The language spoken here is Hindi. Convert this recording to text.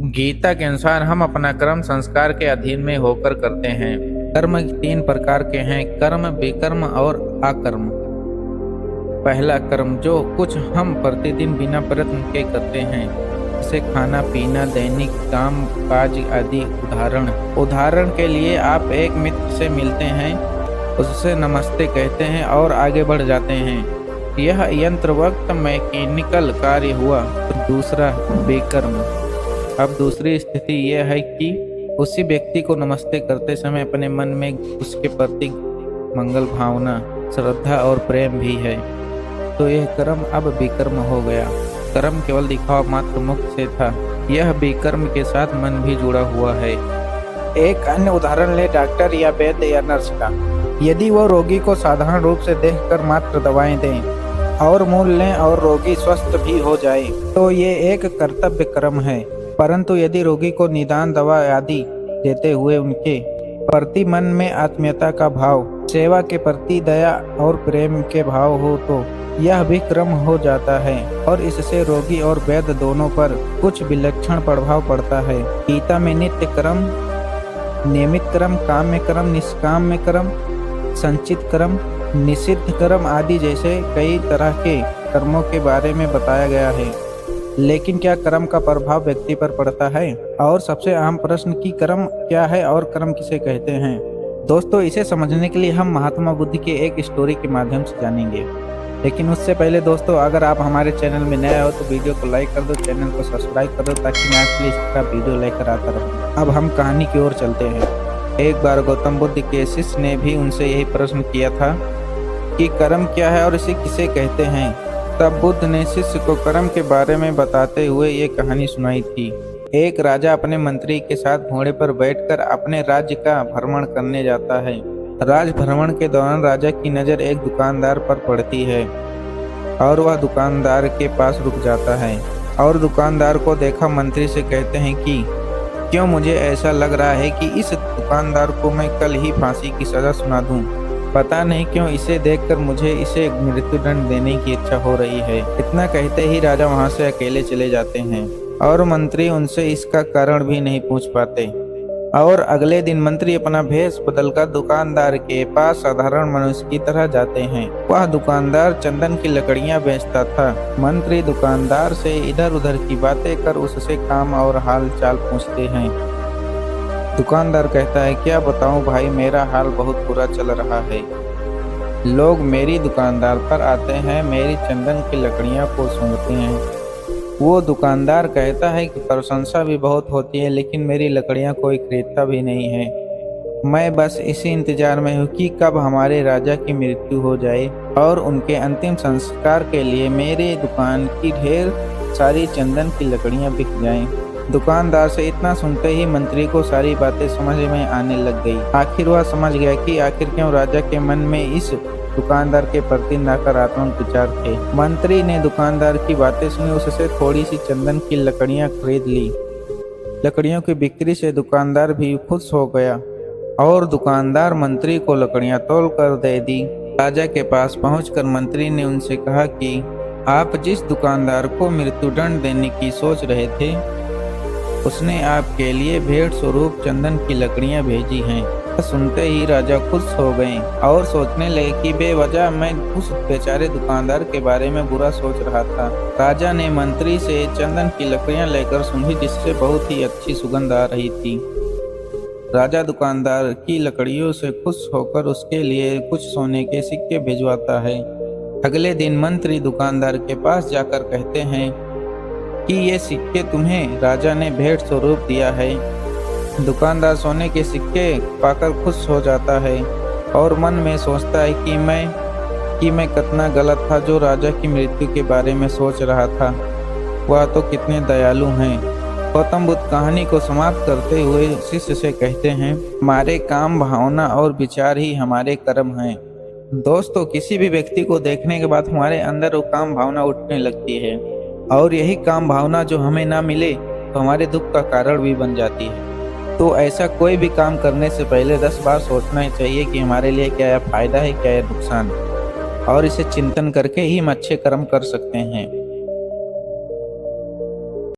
गीता के अनुसार हम अपना कर्म संस्कार के अधीन में होकर करते हैं। कर्म 3 प्रकार के हैं, कर्म, विकर्म और अकर्म। पहला कर्म, जो कुछ हम प्रतिदिन बिना प्रयत्न के करते हैं, जैसे खाना पीना, दैनिक काम काज आदि। उदाहरण के लिए आप एक मित्र से मिलते हैं, उससे नमस्ते कहते हैं और आगे बढ़ जाते हैं, यह यंत्रवत मैकेनिकल कार्य हुआ। दूसरा, विकर्म। अब दूसरी स्थिति यह है कि उसी व्यक्ति को नमस्ते करते समय अपने मन में उसके प्रति मंगल भावना, श्रद्धा और प्रेम भी है, तो यह कर्म अब विकर्म हो गया। कर्म केवल दिखावा मात्र मुख से था, यह विकर्म के साथ मन भी जुड़ा हुआ है। एक अन्य उदाहरण ले डॉक्टर या वैद्य या नर्स का। यदि वो रोगी को साधारण रूप से देखकर मात्र दवाएं दें और मूल लें और रोगी स्वस्थ भी हो जाए, तो ये एक कर्तव्य कर्म है। परंतु यदि रोगी को निदान दवा आदि देते हुए उनके प्रति मन में आत्मीयता का भाव, सेवा के प्रति दया और प्रेम के भाव हो, तो यह भी कर्म हो जाता है और इससे रोगी और वैद्य दोनों पर कुछ विलक्षण प्रभाव पड़ता है। गीता में नित्य कर्म, नियमित कर्म, काम्य कर्म, निष्काम्य कर्म, संचित कर्म, निषिद्ध कर्म आदि जैसे कई तरह के कर्मों के बारे में बताया गया है। लेकिन क्या कर्म का प्रभाव व्यक्ति पर पड़ता है? और सबसे अहम प्रश्न कि कर्म क्या है और कर्म किसे कहते हैं? दोस्तों, इसे समझने के लिए हम महात्मा बुद्ध के एक स्टोरी के माध्यम से जानेंगे। लेकिन उससे पहले दोस्तों, अगर आप हमारे चैनल में नए हो तो वीडियो को लाइक कर दो, चैनल को सब्सक्राइब कर दो, ताकि मैं आपके लिए इसका वीडियो लेकर आता रहूं। अब हम कहानी की ओर चलते हैं। एक बार गौतम बुद्ध के शिष्य ने भी उनसे यही प्रश्न किया था कि कर्म क्या है और इसे किसे कहते हैं। तब बुद्ध ने शिष्य को कर्म के बारे में बताते हुए ये कहानी सुनाई थी। एक राजा अपने मंत्री के साथ घोड़े पर बैठकर अपने राज्य का भ्रमण करने जाता है। राज भ्रमण के दौरान राजा की नज़र एक दुकानदार पर पड़ती है और वह दुकानदार के पास रुक जाता है और दुकानदार को देखा मंत्री से कहते हैं कि क्यों मुझे ऐसा लग रहा है कि इस दुकानदार को मैं कल ही फांसी की सज़ा सुना दूं। पता नहीं क्यों इसे देखकर मुझे इसे मृत्युदंड देने की इच्छा हो रही है। इतना कहते ही राजा वहां से अकेले चले जाते हैं और मंत्री उनसे इसका कारण भी नहीं पूछ पाते। और अगले दिन मंत्री अपना भेष बदलकर दुकानदार के पास साधारण मनुष्य की तरह जाते हैं। वह दुकानदार चंदन की लकड़ियां बेचता था। मंत्री दुकानदार से इधर उधर की बातें कर उससे काम और हाल चाल पूछते हैं। दुकानदार कहता है, क्या बताऊं भाई, मेरा हाल बहुत बुरा चल रहा है। लोग मेरी दुकानदार पर आते हैं, मेरी चंदन की लकड़ियां को सूंघते हैं। वो दुकानदार कहता है कि प्रशंसा भी बहुत होती है, लेकिन मेरी लकड़ियां कोई खरीदता भी नहीं है। मैं बस इसी इंतजार में हूँ कि कब हमारे राजा की मृत्यु हो जाए और उनके अंतिम संस्कार के लिए मेरे दुकान की ढेर सारी चंदन की लकड़ियां बिक जाएं। दुकानदार से इतना सुनते ही मंत्री को सारी बातें समझ में आने लग गई। आखिर वह समझ गया कि आखिर क्यों राजा के मन में इस दुकानदार के प्रति नकारात्मक विचार थे। मंत्री ने दुकानदार की बातें सुनी, उससे थोड़ी सी चंदन की लकड़ियां खरीद ली। लकड़ियों की बिक्री से दुकानदार भी खुश हो गया और दुकानदार मंत्री को लकड़ियां तोल कर दे दी। राजा के पास पहुंचकर मंत्री ने उनसे कहा कि आप जिस दुकानदार को मृत्युदंड देने की सोच रहे थे, उसने आपके लिए भेंट स्वरूप चंदन की लकड़ियां भेजी हैं। सुनते ही राजा खुश हो गए और सोचने लगे कि बेवजह मैं उस बेचारे दुकानदार के बारे में बुरा सोच रहा था। राजा ने मंत्री से चंदन की लकड़ियां लेकर सूंघी, जिससे बहुत ही अच्छी सुगंध आ रही थी। राजा दुकानदार की लकड़ियों से खुश होकर उसके लिए कुछ सोने के सिक्के भिजवाता है। अगले दिन मंत्री दुकानदार के पास जाकर कहते हैं कि ये सिक्के तुम्हें राजा ने भेंट स्वरूप दिया है। दुकानदार सोने के सिक्के पाकर खुश हो जाता है और मन में सोचता है कि मैं कितना गलत था जो राजा की मृत्यु के बारे में सोच रहा था। वह तो कितने दयालु हैं। गौतम बुद्ध कहानी को समाप्त करते हुए शिष्य से कहते हैं, हमारे काम, भावना और विचार ही हमारे कर्म हैं। दोस्तों, किसी भी व्यक्ति को देखने के बाद हमारे अंदर वो काम भावना उठने लगती है और यही काम भावना जो हमें ना मिले तो हमारे दुख का कारण भी बन जाती है। तो ऐसा कोई भी काम करने से पहले 10 बार सोचना ही चाहिए कि हमारे लिए क्या यह फायदा है, क्या यह नुकसान, और इसे चिंतन करके ही हम अच्छे कर्म कर सकते हैं।